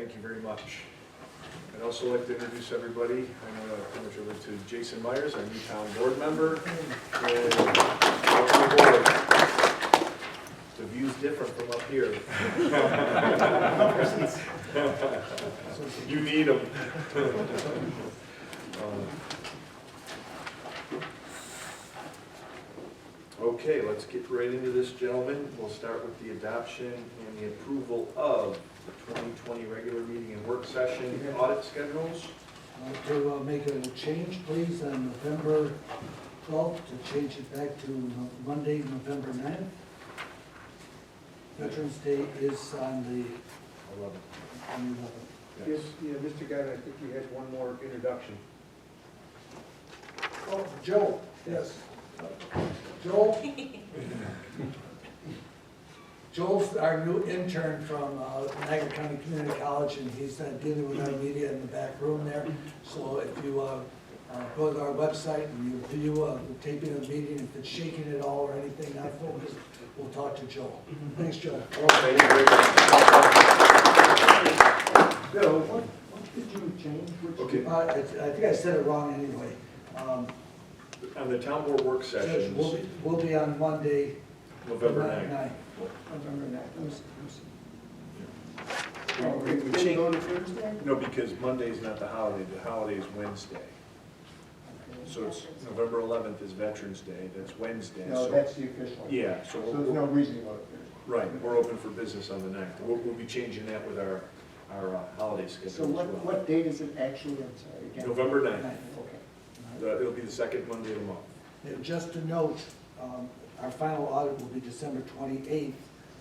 Thank you very much. I'd also like to introduce everybody. I'm going to turn it over to Jason Myers, our new town board member. And welcome aboard. The view's different from up here. You need them. Okay, let's get right into this, gentlemen. We'll start with the adoption and the approval of the 2020 regular meeting and work session audit schedules. To make a change, please, on November 12th, to change it back to Monday, November 9th. Veterans Day is on the 11th. Yes. Yeah, Mr. Gavin, I think you had one more introduction. Oh, Joe, yes. Joel? Joel's our new intern from Niagara County Community College, and he's dealing with our media in the back room there. So if you go to our website and you view the taping of the meeting, if it's shaking at all or anything not focused, we'll talk to Joel. Thanks, Joel. Thank you very much. Bill, what did you change? Okay. I think I said it wrong anyway. On the town board work sessions, We'll be on Monday, November 9th. November 9th. We Didn't changed- go to Thursday? No, because Monday's not the holiday is Wednesday. So it's November 11th is Veterans Day, that's Wednesday. No, So- that's the official. Yeah, so So there's no reason to go to Thursday. right, we're open for business on the 9th. We'll be changing that with our holiday schedule as So well. what date is it actually, I'm sorry, again? November 9th. Okay. It'll be the second Monday of the month. And just to note, our final audit will be December 28th.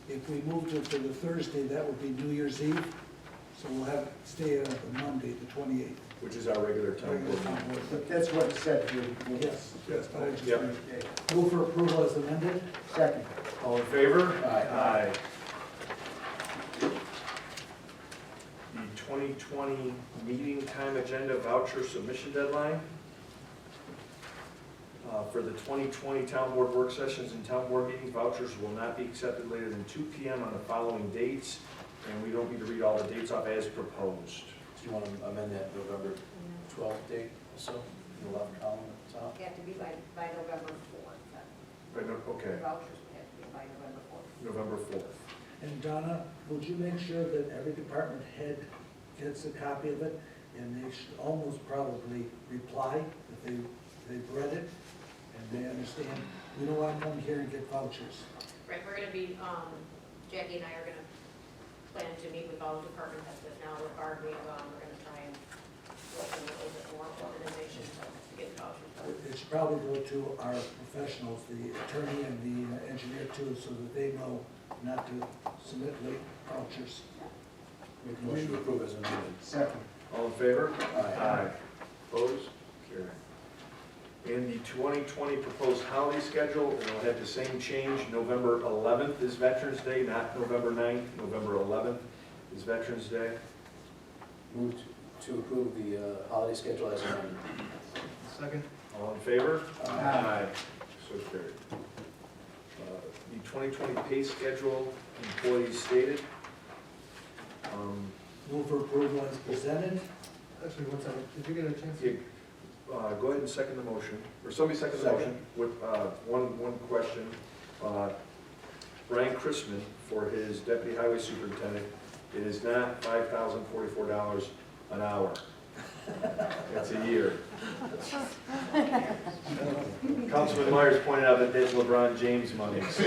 If we moved it to the Thursday, that would be New Year's Eve. So we'll have, stay on the Monday, the 28th. Which is our regular town Regular board town meeting. board. But that's what it said here. Yes, yes. I would just- Yep. Okay. Move for approval as amended. Second. All in favor? Aye. The 2020 meeting time agenda voucher submission deadline. For the 2020 town board work sessions and town board meetings, vouchers will not be accepted later than 2 p.m. on the following dates, and we don't need to read all the dates off as proposed. Do you want to amend that November 12th date also, in the left column at the top? Have to be by November 4th. But no, The okay, vouchers would have to be by November 4th. November 4th. And Donna, would you make sure that every department head gets a copy of it? And they should almost probably reply if they've read it and they understand, we don't want to come here and get vouchers. Right, we're gonna be, Jackie and I are gonna plan to meet with all the department heads, but now with our we're gonna try and work on a little bit more organization to get vouchers done. It should probably go to our professionals, the attorney and the engineer too, so that they know not to submit late vouchers. Make a motion to approve as amended. Second. All in favor? Aye. Opposed? Carried. And the 2020 proposed holiday schedule, and it'll have the same change. November 11th is Veterans Day, not November 9th. November 11th is Veterans Day. Move to approve the holiday schedule as amended. Second. All in favor? Aye. So carried. The 2020 pay schedule, employees stated. Move for approval as presented. Actually, one second, did you get a chance? Yeah, go ahead and second the motion, or somebody second the motion with one question. Brian Chrisman, for his deputy highway superintendent, it is not $5,044 an hour. That's a year. Councilman Myers pointed out that that's LeBron James money, so.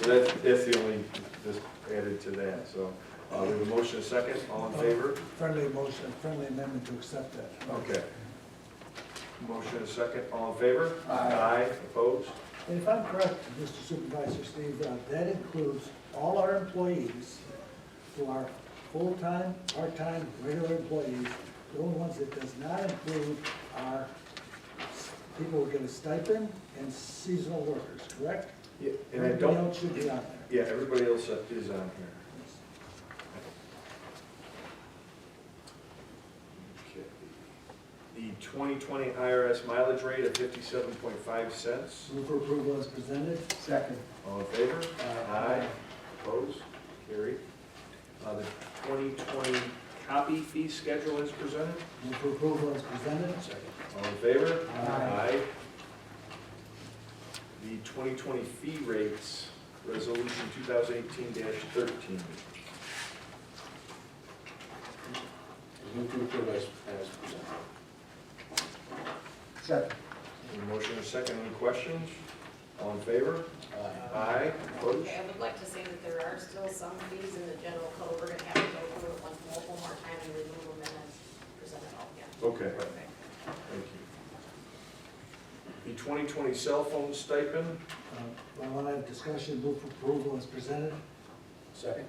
So that's the only, just added to that, so. We have a motion, a second, all in favor? Friendly motion, friendly amendment to accept that. Okay. Motion, a second, all in favor? Aye. Opposed? And if I'm correct, Mr. Supervisor Steve, that includes all our employees who are full-time, part-time, regular employees. The only ones it does not include are people who get a stipend and seasonal workers, correct? Yeah, and I Everybody don't, else should be on there. yeah, everybody else is on here. Okay. The 2020 IRS mileage rate of 57.5 cents. Move for approval as presented. Second. All in favor? Aye. Opposed? Carried. fee schedule is presented. Move for approval as presented. Second. All in favor? Aye. The 2020 fee rates, resolution 2018-13. Move to approve as presented. Second. Any motion and a second, any questions? All in favor? Aye. Aye. Opposed? Okay, I would like to say that there are still some fees in the general code, we're gonna have to go through it one more time and remove them and then present it all again. Okay, Okay. thank you. The 2020 cell phone stipend, I want to have discussion, move for approval as presented. Second.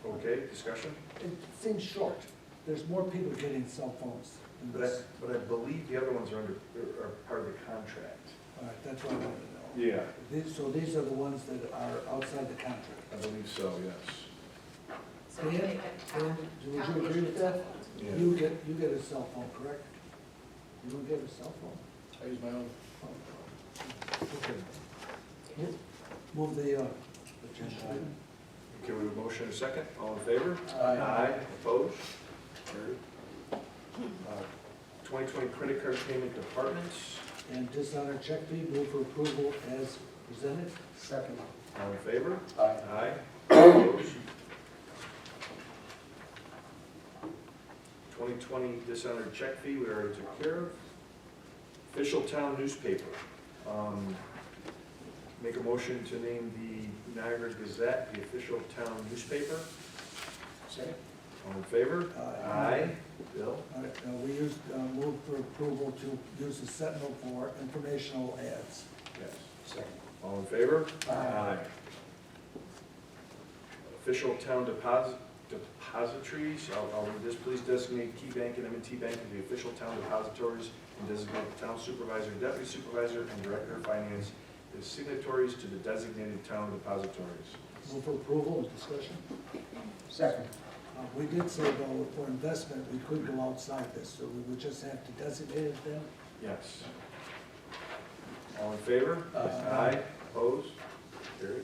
okay, discussion? It seems short. There's more people getting cell phones than this. But I believe the other ones are part of the contract. All right, that's what I wanted to know. Yeah, So these are the ones that are outside the contract. I believe so, yes. So Dan, they have town- would you town agree with issued that? cell phones. Yeah. You get a cell phone, correct? You don't get a cell phone? I use my own. Okay. Move the agenda item. Okay, we have a motion and a second, all in favor? Aye. Opposed? Carried. 2020 credit card payment departments, And dishonor check fee, move for approval as presented. Second. all in favor? Aye. Aye. Opposed? 2020 dishonored check fee, we already took care of. Official town newspaper. Make a motion to name the Niagara Gazette the official town newspaper. Second. All in favor? Aye. Bill? All right, we move for approval to use the Sentinel for informational ads. Yes. Second. All in favor? Aye. Official town depositories, I'll read this, please designate Key Bank and M&T Bank as the official town depositories and designate the town supervisor, deputy supervisor, and director of finance as signatories to the designated town depositories. Move for approval and discussion. Second. We did say though, for investment, we could go outside this, so we would just have to designate it then. Yes. All in favor? Aye. Opposed? Carried.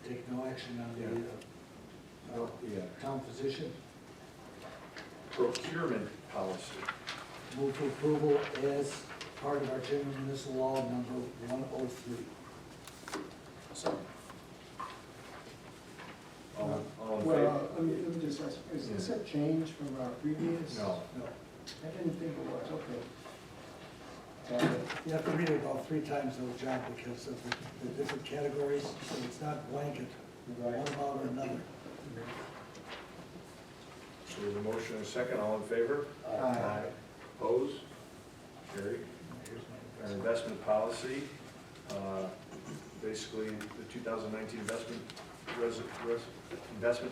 Take no action on the Yeah. town physician. Procurement policy. Move for approval as part of our general municipal law number 103. Second. All in favor? Well, let me just ask, is this a change from our previous? No. No, I didn't think it was, okay. you have to read it about 3 times though, John, because of the different categories, so it's not blanket, one Right. about or another. So we have a motion and a second, all in favor? Aye. Opposed? Carried. Here's Our my- investment policy, basically, the 2019 investment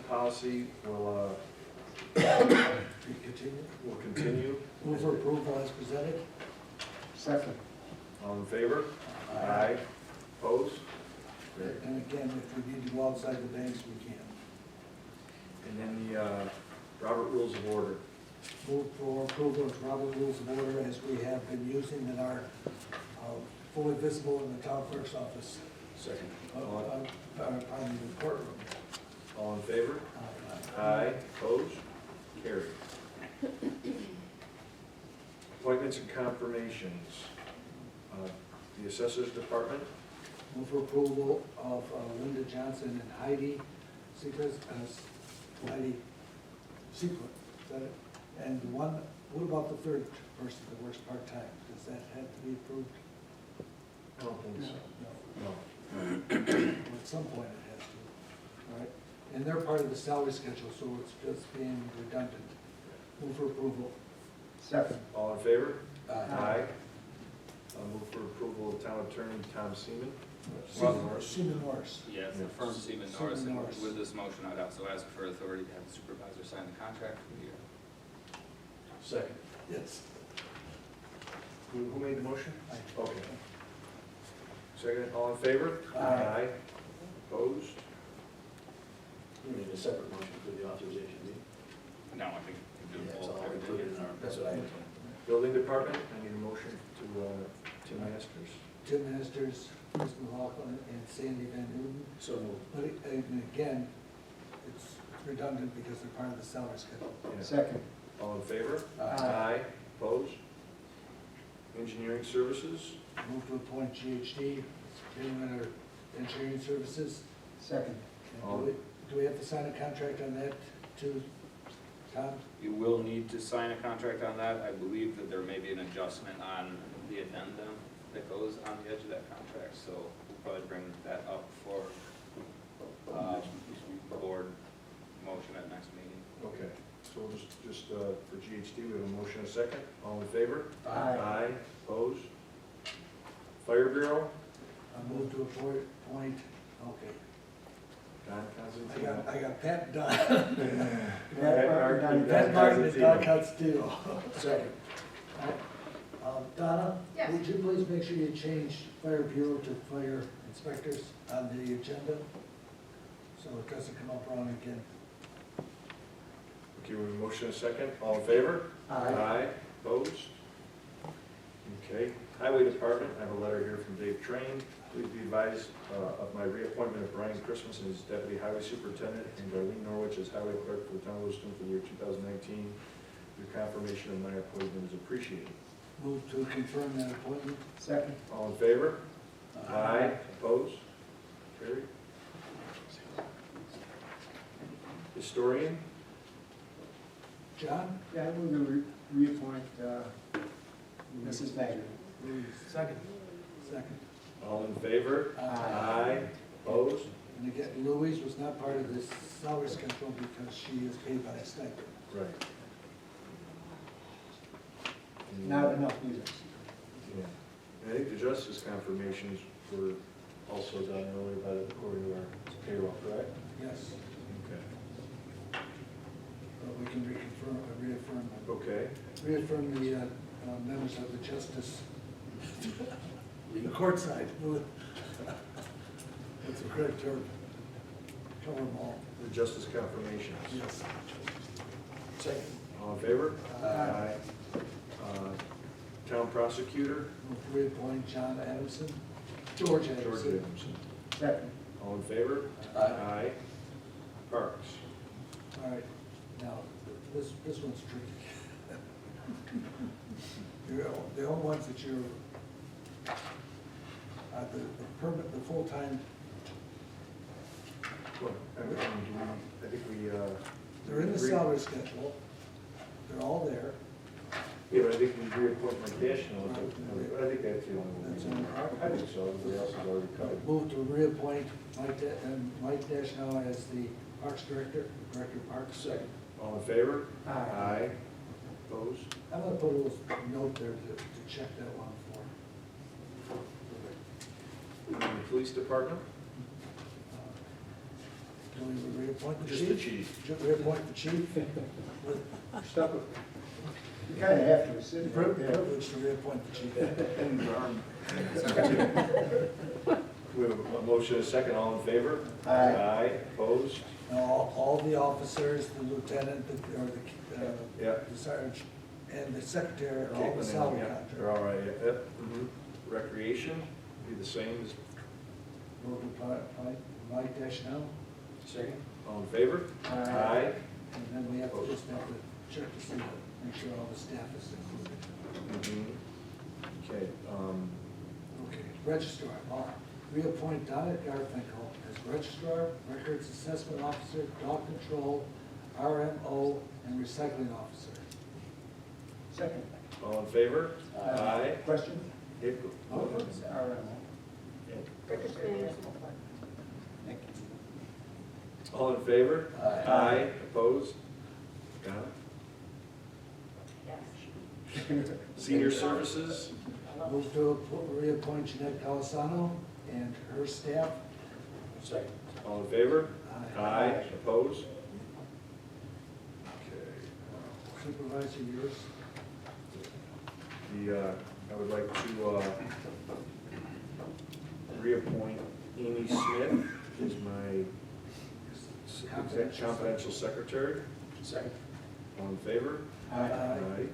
policy will Continue. continue. Move for approval as presented. Second. All in favor? Aye. Opposed? Carried. And again, if we need to go outside the banks, we can. And then the Robert Rules of Order. Move for approval of Robert Rules of Order as we have been using that are fully visible in the town clerk's office, Second. pardon me, the courtroom. All in favor? Uh, Aye. Opposed? Carried. Appointments and confirmations. The Assessors Department. Move for approval of Linda Johnson and Heidi Sequent, Heidi Sequent, is that it? And one, what about the third person that works part-time? Does that have to be approved? I don't think so. No. No. At some point it has to, all right? And they're part of the salary schedule, so it's just being redundant. Move for approval. Second. All in favor? Aye. I'll move for approval of Town Attorney Tom Seaman. Seaman Norris. Yes, Yes. affirm Seaman Seaman Norris, and Norris. with this motion, I'd also ask for authority to have the supervisor sign the contract for the year. Second. Yes. Who made the motion? Aye. Okay. Second, all in favor? Aye. Opposed? We need a separate motion for the authorization, do you? No, I think we do Yeah, it's both, all everything. included in our, that's what I had. Building Department, I need a motion to Tim Masters. Tim Masters, Chris McLaughlin, and Sandy Van Newton. So moved. But and again, it's redundant because they're part of the salary schedule. Yeah. Second. All in favor? Aye. Opposed? Engineering services, Move to appoint GHD, Continuing Engineering Services. Second. And do we have to sign a contract on that too, Tom? You will need to sign a contract on that. I believe that there may be an adjustment on the addendum that goes on the edge of that contract, so we'll probably bring that up for board motion at next meeting. okay. So we'll just for GHD, we have a motion and a second. All in favor? Aye. Opposed? Fire Bureau, I move to appoint, okay. Don Constantino. I got Pat Dunn. Pat Martin, Pat Martin and Don Constantino. Second. Donna? Yes. Would you please make sure you change Fire Bureau to Fire Inspectors on the agenda? So it doesn't come up wrong again. Okay, we have a motion and a second. All in favor? Aye. Opposed? Okay. Highway Department, I have a letter here from Dave Train. Please be advised of my reappointment of Brian Christmas as Deputy Highway Superintendent and Darlene Norwich as Highway Clerk for the Town of Lewiston for the year 2019. Your confirmation of my appointment is appreciated. Move to confirm that appointment. Second. All in favor? Aye. Opposed? Carried. Historian, John? Yeah, I move to reappoint Mrs. Wagner. Second. Second. all in favor? Aye. Opposed? And again, Louise was not part of this salary schedule because she is paid by a stipend. Right. Not enough either. Yeah. And I think the justice confirmations were also done earlier by the court of our payroll, correct? Yes, Okay. but we can reaffirm Okay. the members of the justice, the court side. That's a correct term. Cover them all. The justice confirmations. Yes. Second. All in favor? Aye. Town prosecutor, Move to reappoint John Adamson, George George Adamson. Adamson. Second. All in favor? Aye. Parks. All right, now, this one's tricky. The only ones that you're, the permit, the full-time, Well, I think we, they're in the salary schedule, they're all there. yeah, but I think we reappoint Mike Dashnow. I think that's the only That's one. only- I think so, everybody else is already covered. Move to reappoint Mike Dashnow as the Parks Director, Director of Parks. Second. All in favor? Aye. Opposed? I'm gonna put a little note there to check that one for. The police department? Do we reappoint the chief? Just the chief. Should we reappoint the chief? Stuck with, you kind of have to sit right there. Privilege to reappoint the chief. We have a motion and a second, all in favor? Aye. Opposed? Now, all the officers, the lieutenant, or Yeah. the sergeant, and the secretary, are all the salary Yeah, contract. they're all right, yeah. Yep. Recreation, be the same as, Move to appoint Mike Dashnow, Second. all in favor? Aye. and then we have to just have to check to see, make sure all the staff is included. Okay, Okay, registrar, reappoint Donna Garfinkel as registrar, records assessment officer, dog control, RMO, and recycling officer. Second. all in favor? Aye. Question? Yep. What's RMO? Thank you. All in favor? Aye. Opposed? Got Yes. it? Senior services, Move to reappoint Jeanette Calisano and her staff. Second. all in favor? Aye. Opposed? Okay. Supervisor, yours. I would like to reappoint Amy Smith as my confidential secretary. Second. All in favor? Aye.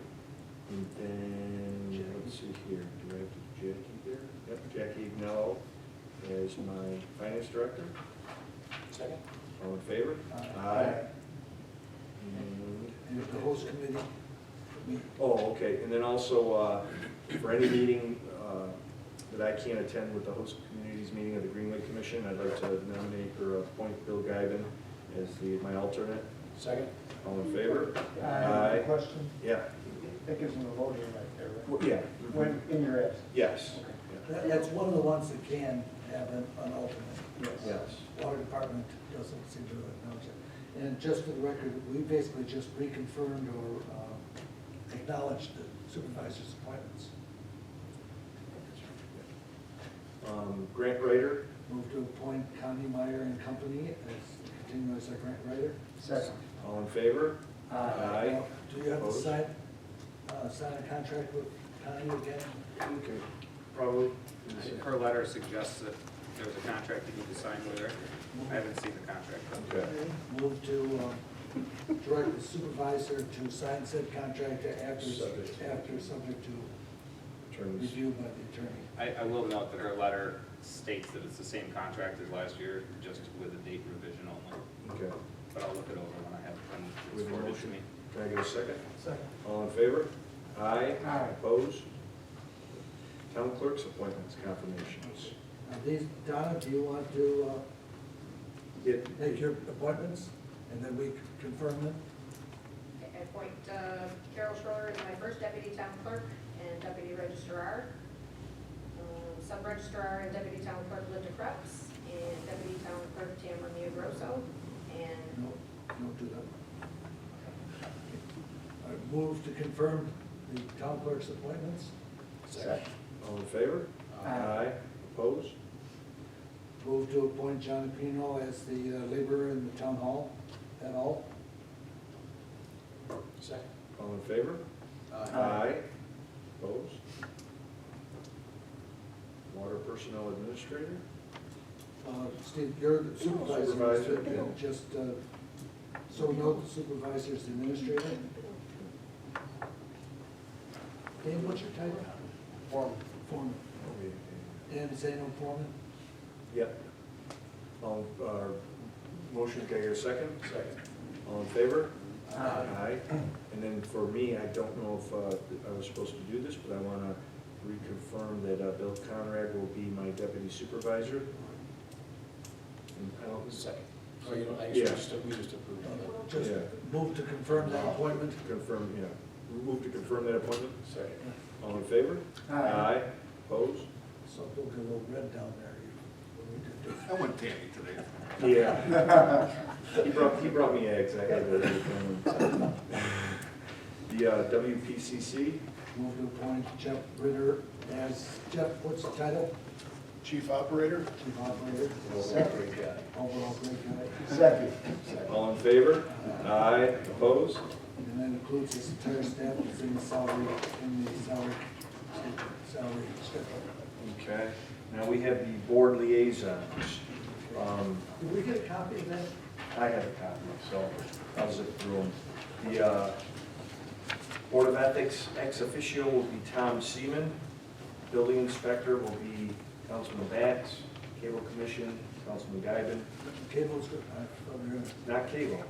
And then, let's see here, do I have Jackie there? Yep, Jackie Agnello as my finance director. Second. All in favor? Aye. And- And if the host committee, we, Oh, okay, and then also, for any meeting that I can't attend with the host communities meeting of the Greenway Commission, I'd like to nominate or appoint Bill Guyben as my alternate. Second? All in favor? Aye. Question, Yeah. that gives them a voting right there, right? Well, yeah. When, in your absence? Yes. that's one of the ones that can have an alternate. Yes. Water department doesn't seem to acknowledge it. And just for the record, we basically just reconfirmed or acknowledged the supervisor's appointments. Grant writer, Move to appoint Connie Meyer and Company as, continue as our grant writer. Second. all in favor? Aye. Do you have to Opposed? sign a contract with Connie again? Okay, probably. I think her letter suggests that there's a contract you need to sign with her. I haven't seen the contract. Okay. Move to direct the supervisor to sign said contract after subject to Attorneys. review by the attorney. I will note that her letter states that it's the same contract as last year, just with a date revision only. Okay. But I'll look it over when I have, when We it's have a forwarded to motion. me. Can I get a second? Second. All in favor? Aye. Aye. Opposed? Town clerk's appointments, confirmations. Now these, Donna, do you want to It, make your appointments and then we confirm them? I appoint Carol Schroeder as my first deputy town clerk and deputy registrar. Sub-registrar and deputy town clerk Linda Krebs, and deputy town clerk Tamara Mia Grosso, and No, don't do that. I move to confirm the town clerk's appointments. Second. all in favor? Aye. Opposed? Move to appoint John Pino as the laborer in the town hall at all. Second? All in favor? Aye. Opposed? Water personnel administrator? Steve, you're the supervisor. Supervisor, so yeah. Just, so note the supervisor's the administrator. Dave, what's your title? Foreman. Dan, say no foreman? Yep. Motion, can I get a second? Second. All in favor? Aye. And then for me, I don't know if I was supposed to do this, but I want to reconfirm that Bill Conrad will be my deputy supervisor. And I don't, Second. Oh, you don't, Yeah. we just approved on that. Just Yeah. move to confirm that appointment. confirm, yeah. Move to confirm that appointment. Second. All in favor? Aye. Opposed? So don't get a little red down there. When we did this. I went Tammy today. Yeah. He brought me eggs, I had to. The WPCC, Move to appoint Jeff Ritter as, Jeff, what's the title? Chief Operator? Chief Operator. Great guy. Overall great guy. Second. all in favor? Aye. Opposed? And that includes his entire staff that's in the salary schedule. Okay. Now we have the board liaisons. Did we get a copy of that? I have a copy, so I'll zip through them. The Board of Ethics ex officio will be Tom Seaman. Building inspector will be Councilman Bax. Cable Commission, Councilman Guyben. Cable's good. I thought we were gonna- Not cable.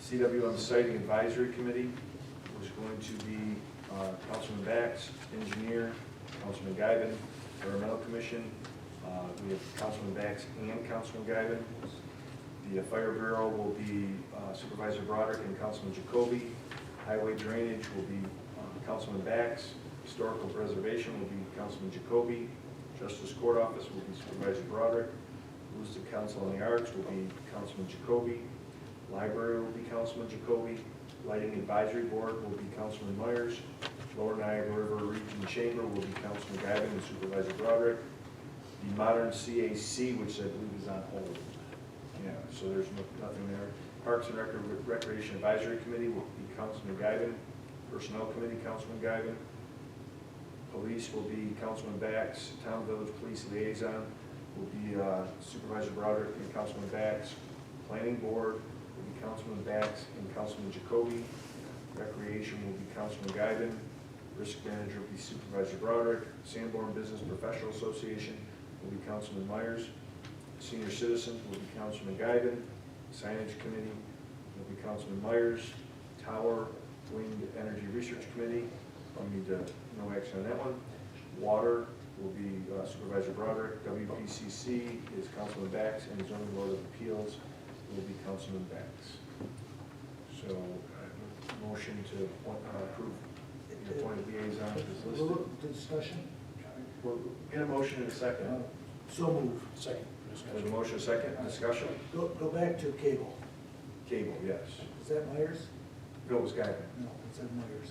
CWM Siting Advisory Committee was going to be Councilman Bax, engineer, Councilman Guyben. Environmental Commission, we have Councilman Bax and Councilman Guyben. The Fire Bureau will be Supervisor Broderick and Councilman Jacoby. Highway Drainage will be Councilman Bax. Historical Preservation will be Councilman Jacoby. Justice Court Office will be Supervisor Broderick. Lewiston Council on the Arts will be Councilman Jacoby. Library will be Councilman Jacoby. Lighting Advisory Board will be Councilman Myers. Lower Niagara River Region Chamber will be Councilman Guyben and Supervisor Broderick. The Modern CAC, which I believe is on hold. Yeah, so there's nothing there. Parks and Recreation Advisory Committee will be Councilman Guyben. Personnel Committee, Councilman Guyben. Police will be Councilman Bax. Town Village Police Liaison will be Supervisor Broderick and Councilman Bax. Planning Board will be Councilman Bax and Councilman Jacoby. Recreation will be Councilman Guyben. Risk Manager will be Supervisor Broderick. Sanborn Business Professional Association will be Councilman Myers. Senior Citizens will be Councilman Guyben. Signage Committee will be Councilman Myers. Tower Wind Energy Research Committee, we need no action on that one. Water will be Supervisor Broderick. WPCC is Councilman Bax, and Zoning Board of Appeals will be Councilman Bax. So, motion to approve the appointed liaison is listed. Little discussion? We'll get a motion in a second. So move. Second. There's a motion, second, discussion. Go back to cable. Cable, yes. Is that Myers? No, it was Geiger. No, it said Myers.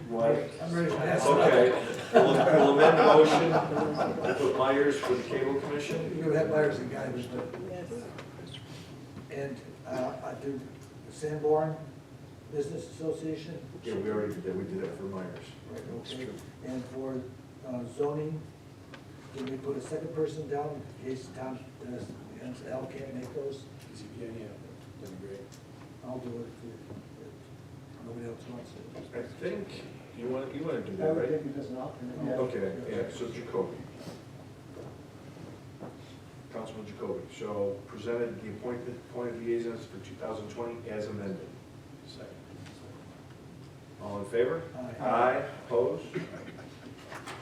What? I'm ready to pass it on. Okay, we'll amend the motion, we'll put Myers for the Cable Commission. You have Myers and Guybrush, but. And I do Sanborn Business Association. Yeah, we already did that, we did that for Myers. Right, That's okay. true. And for zoning, can we put a second person down in case Tom, Al can't make those? Yeah, that'd be great. I'll do it if nobody else wants it. I think, you want to do I that, would right? think it does an alternate, yeah. Okay, yeah, so Jacoby. Councilman Jacoby, so presented the appointed liaisons for 2020 as amended. Second. All in favor? Aye. Aye, opposed?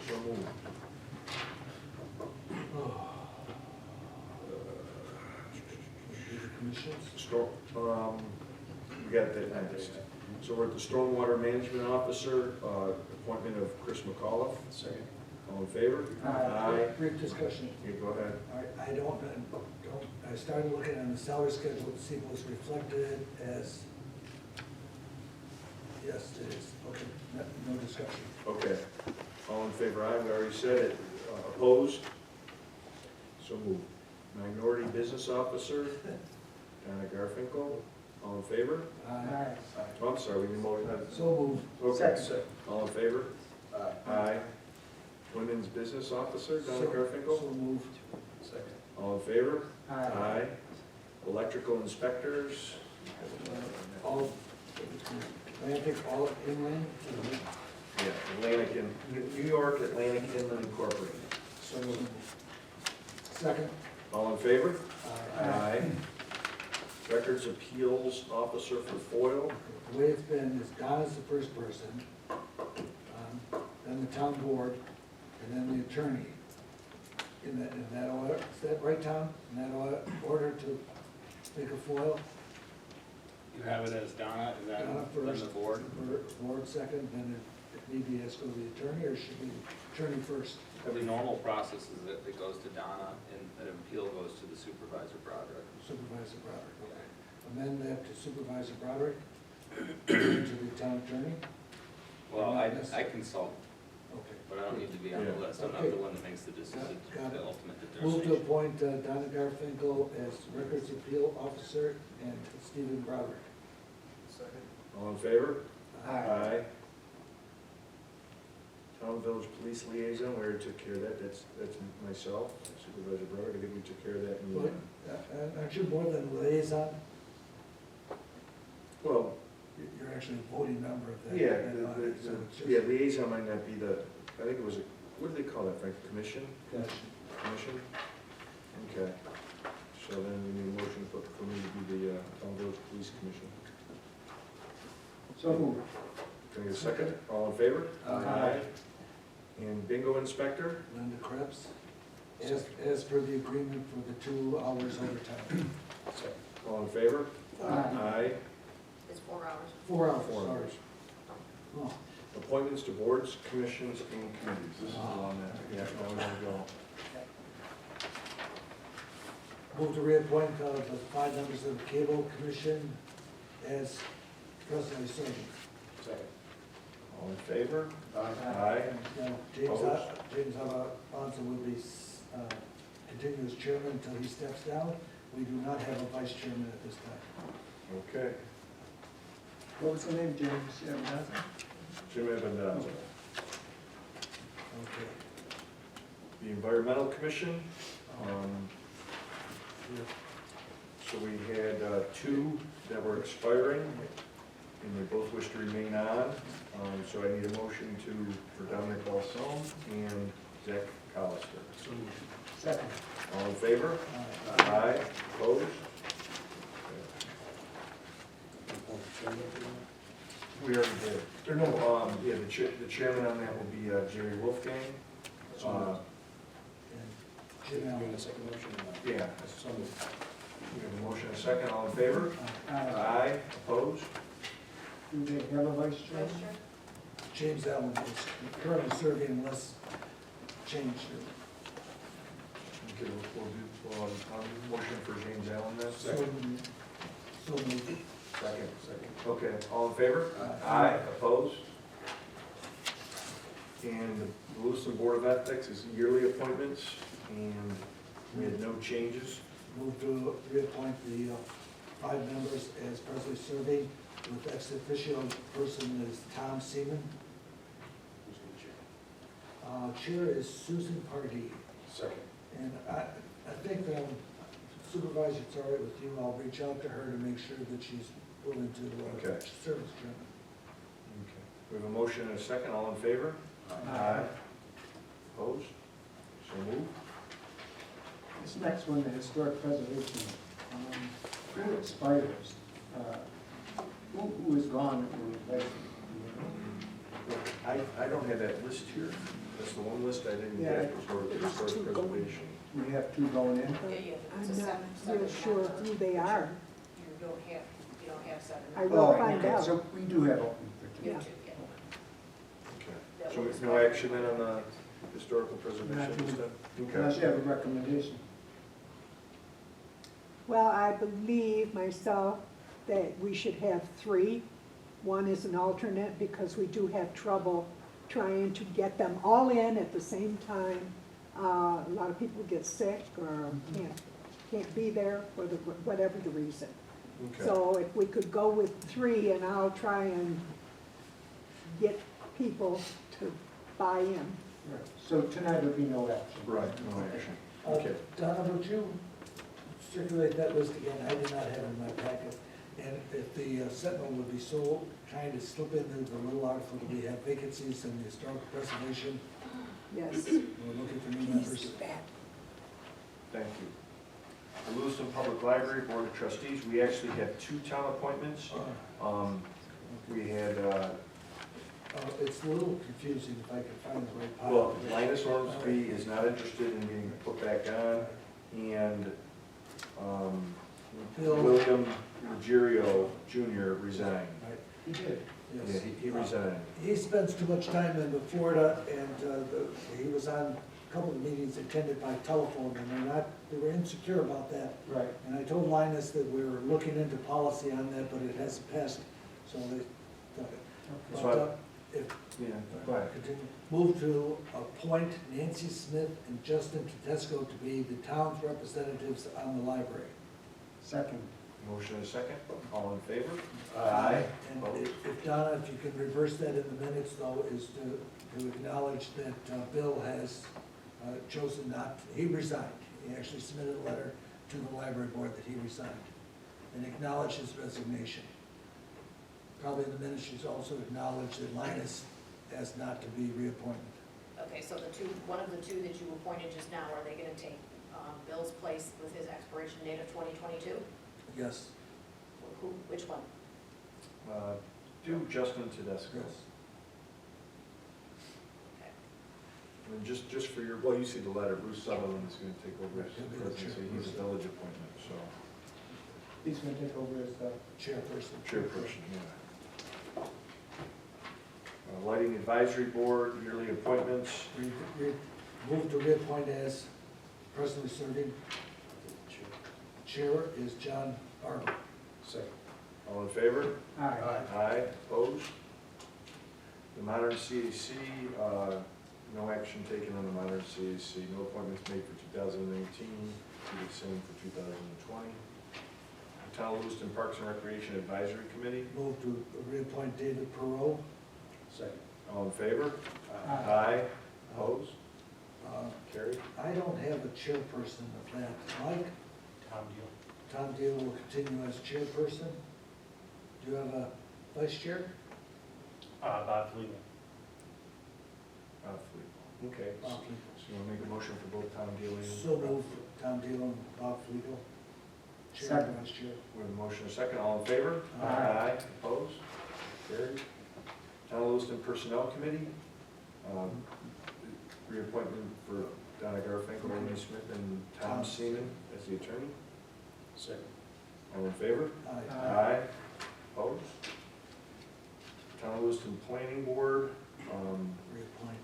So moved. Commissions? We got that next. So we're at the Stormwater Management Officer, appointment of Chris McAuliffe. Second. All in favor? Aye. Brief discussion. Okay, go ahead. I don't, I started looking on the salary schedule to see what was reflected as, yes, it is, okay, no discussion. Okay. All in favor, aye, we already said it. Opposed? So moved. Minority Business Officer, Donna Garfinkel. All in favor? Aye. Oh, I'm sorry, we need more. So moved. Okay. Second. All in favor? Aye. Aye. Women's Business Officer, Donna So Garfinkel. moved. Second. All in favor? Aye. Electrical Inspectors. All, Atlantic, all inland? Yeah, Atlantic and, New York Atlantic Inland Incorporated. So moved. Second? All in favor? Aye. Records Appeals Officer for FOIL. The way it's been is Donna's the first person, then the town board, and then the attorney. In that order, is that right, Tom? In that order to make a FOIL? You have it as Donna, is that Donna then first. the board? Board second, then if need be, has to go to the attorney, or should be attorney first? The normal process is that it goes to Donna and an appeal goes to the Supervisor Broderick. Supervisor Broderick, okay. Amend that to Supervisor Broderick, to the town attorney? Well, I consult, Okay. but I don't need to be on the Yeah. list. I'm not Okay. the one that makes the decision, Got it. the ultimate Move to determination. appoint Donna Garfinkel as Records Appeal Officer and Stephen Broderick. Second. All in favor? Aye. Town Village Police Liaison, we already took care of that, that's myself, Supervisor Broderick, I think we took care of that in But, the, aren't you more than liaison? well, You're actually a voting member of that. yeah, that body, so it's just- yeah, liaison might not be the, I think it was a, what do they call that, Frank, commission? Gotcha. Commission? Okay, so then we need a motion for me to be the Town Village Police Commission. So moved. Can I get a second? All in favor? Aye. And bingo inspector? Linda Krebs, as per the agreement for the 2 hours overtime. Second. All in favor? Aye. It's 4 hours. 4 hours, 4 sorry. hours. Oh, Appointments to boards, commissions, and committees. This is on that, yeah, now we're gonna go. Move to reappoint the 5 members of the Cable Commission as presently serving. Second. All in favor? Aye. And, James Opposed? Alonso will be continue as chairman until he steps down. We do not have a vice chairman at this time. Okay. What was the name, James Evanazzi? Jim Evanazzo. Okay. The Environmental Commission, Yeah. so we had 2 that were expiring, and they both wish to remain on. So I need a motion for Dominic Balsam and Zach Collister. So moved. Second. All in favor? Aye. Aye. Opposed? the chairman on that will be Jerry Wolfgang. And Jim You Allen. in a second motion? Yeah, So moved. we have a motion and a second, all in favor? Uh, Aye, opposed? Do they have a vice chair? Vice Chair? James Allen is currently serving unless changed. Okay, we'll do, motion for James Allen then? So moved. Second. Okay, all in favor? Aye. Opposed? And the Lewiston Board of Ethics is yearly appointments, and we had no changes. Move to reappoint the 5 members as presently serving, with ex officio person is Tom Seaman. Who's going to chair? Chair is Susan Pardee. Second. And I think Supervisor, it's all right with you, I'll reach out to her to make sure that she's willing to Okay. serve as chairman. Okay. We have a motion and a second, all in favor? Aye. Opposed? So moved. This next one, the historic preservation, who expires? Who is gone and replaced? I don't have that list here. That's the one list I didn't Yeah. get for historic preservation. We have 2 going in. Yeah, yeah. It's a I'm not seven- real seven sure members. who they are. You don't have 7. I will Oh, find okay, out. so we do have open for 2. You Yeah. have 2, yeah. Okay. So there's no action then on the historical preservation Not list then? Unless you have a recommendation. Well, I believe myself that we should have 3. One is an alternate because we do have trouble trying to get them all in at the same time. A lot of people get sick or can't be there for whatever the reason. Okay. So if we could go with 3, and I'll try and get people to buy in. Right. So tonight would be no action. Right, no action. Okay. Donna, would you circulate that list again? I did not have it in my packet. And if the Sentinel would be so kind as slip into the little article that we have vacancies in the historical preservation, Yes. we're looking for new members. Thank you. The Lewiston Public Library Board of Trustees, we actually had 2 town appointments. We had, It's a little confusing if I could find the right pile. well, Linus Ormsby is not interested in being put back on, and Bill. William Ruggiero Jr. resigned. Right, He did. Yeah, yes. he resigned. He spends too much time in Florida, and he was on a couple of meetings attended by telephone, and they were insecure about that. Right. And I told Linus that we were looking into policy on that, but it hasn't passed, so they took it. Okay. So But, if, Yeah, go ahead. continue. Move to appoint Nancy Smith and Justin Tedesco to be the town's representatives on the library. Second. Motion and a second, all in favor? And if Donna, if you could reverse that in the minutes, though, is to acknowledge that Bill has chosen not, he resigned. He actually submitted a letter to the library board that he resigned, and acknowledge his resignation. Probably in the minutes, she's also acknowledged that Linus has not to be reappointed. Okay, so one of the 2 that you appointed just now, are they gonna take Bill's place with his expiration date of 2022? Yes, Which one? Do Justin Tedesco. yes. Okay. And just for your, well, you see the letter, Bruce Sutherland is gonna take over Right, he'll be the as presidency, he's a village appointment, so, He's going to take over as the Chairperson. chairperson, yeah. Lighting Advisory Board, yearly appointments, Move to reappoint as presently serving. Chair is John Barber. Second. all in favor? Aye. Aye, opposed? The Modern CAC, no action taken on the Modern CAC, no appointments made for 2019, do the same for 2020. Town of Lewiston Parks and Recreation Advisory Committee, Move to reappoint David Perot. Second. all in favor? Aye. Aye, opposed? Uh, Carried. I don't have a chairperson of that. Mike, Tom Deal. Tom Deal will continue as chairperson. Do you have a vice chair? Bob Fleeman. Okay, so Bob you want to make a motion for both Tom Dealey and? So move, Tom Deal and Bob Flegel. Chair Second. and vice chair. We have a motion, a second, all in favor? Aye. Opposed? Carried. Town of Lewiston Personnel Committee, reappointment for Donna Garfinkel, Amy Smith, and Tom Seaman as the attorney. Second. All in favor? Aye. Opposed? Town of Lewiston Planning Board,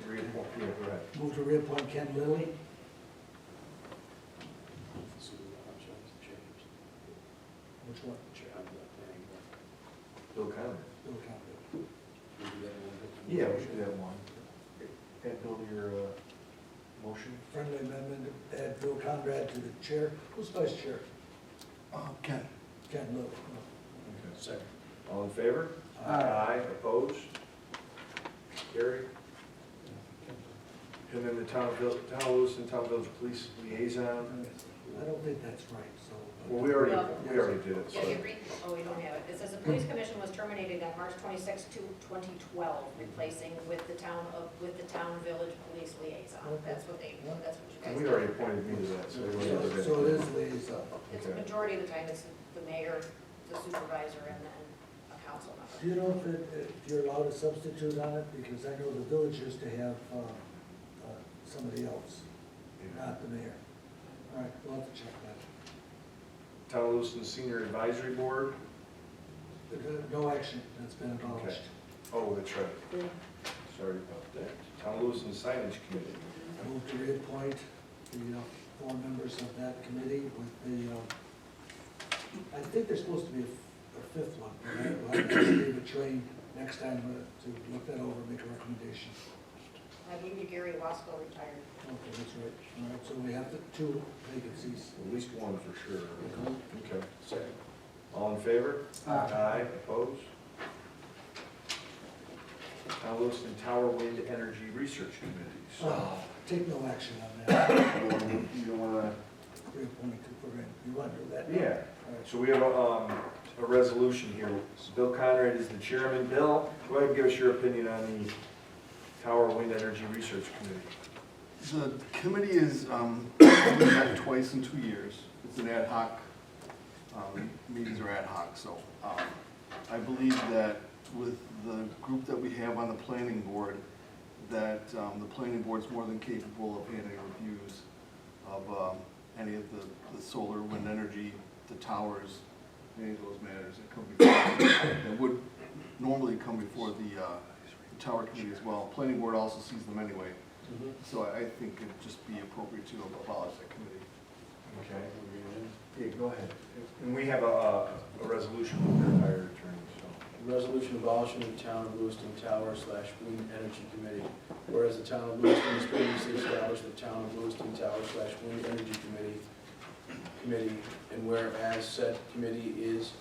Reappoint. yeah, go ahead. Move to reappoint Ken Lilly. See what options change. Which one? Chair of the planning board. Bill Conlon. Bill Conlon. We do that one. Yeah, we should do that one. Add Bill to your motion. Friendly amendment, add Bill Conrad to the chair. Who's vice chair? Ken. Ken Lilly. Second. All in favor? Aye. Opposed? Carried. And then the Town of Lewiston, Town Village Police Liaison. I don't think that's right, so. Well, we already did it, so. Yeah, you read, oh, we don't have it. It says the police commission was terminated on March 26, 2012, replacing with the town village police liaison. That's what you guys And we did. already appointed me to that, so we don't have to. So it is liaison. It's Okay. majority of the time, it's the mayor, the supervisor, and then a council member. Do you know if you're allowed to substitute on it? Because I know the village used to have somebody else, not the mayor. All right, we'll have to check that. Town of Lewiston Senior Advisory Board. No action, that's been abolished. Oh, that's right. Sorry about that. Town of Lewiston Signage Committee. Move to reappoint the 4 members of that committee with the, I think there's supposed to be a 5th one. I'll have to leave it trained next time to look that over and make a recommendation. I believe Gary Wasco retired. Okay, that's right. All right, so we have 2 vacancies. At least one for sure. Okay. Second. All in favor? Aye. Opposed? Town of Lewiston Tower Wind Energy Research Committee. So, Take no action on that. you don't wanna, Reappoint for him. You want to do that? yeah. All right. So we have a resolution here. Bill Conrad is the chairman. Bill, go ahead and give us your opinion on the Tower Wind Energy Research Committee. The committee is only met twice in 2 years. It's an ad hoc, meetings are ad hoc, so I believe that with the group that we have on the planning board, that the planning board's more than capable of handling reviews of any of the solar, wind energy, the towers, any of those matters that come before, that would normally come before the tower committee as well. Planning board also sees them anyway. So I think it'd just be appropriate to abolish that committee. Okay. Yeah, go ahead. And we have a resolution with the retired attorney, so. Resolution abolishing the Town of Lewiston Tower / Wind Energy Committee. Whereas the Town of Lewiston has previously established the Town of Lewiston Tower / Wind Energy Committee, and whereas said committee is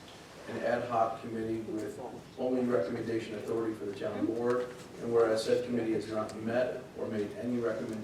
an ad hoc committee with only recommendation authority for the town board, and whereas said committee has not met or made any recommendation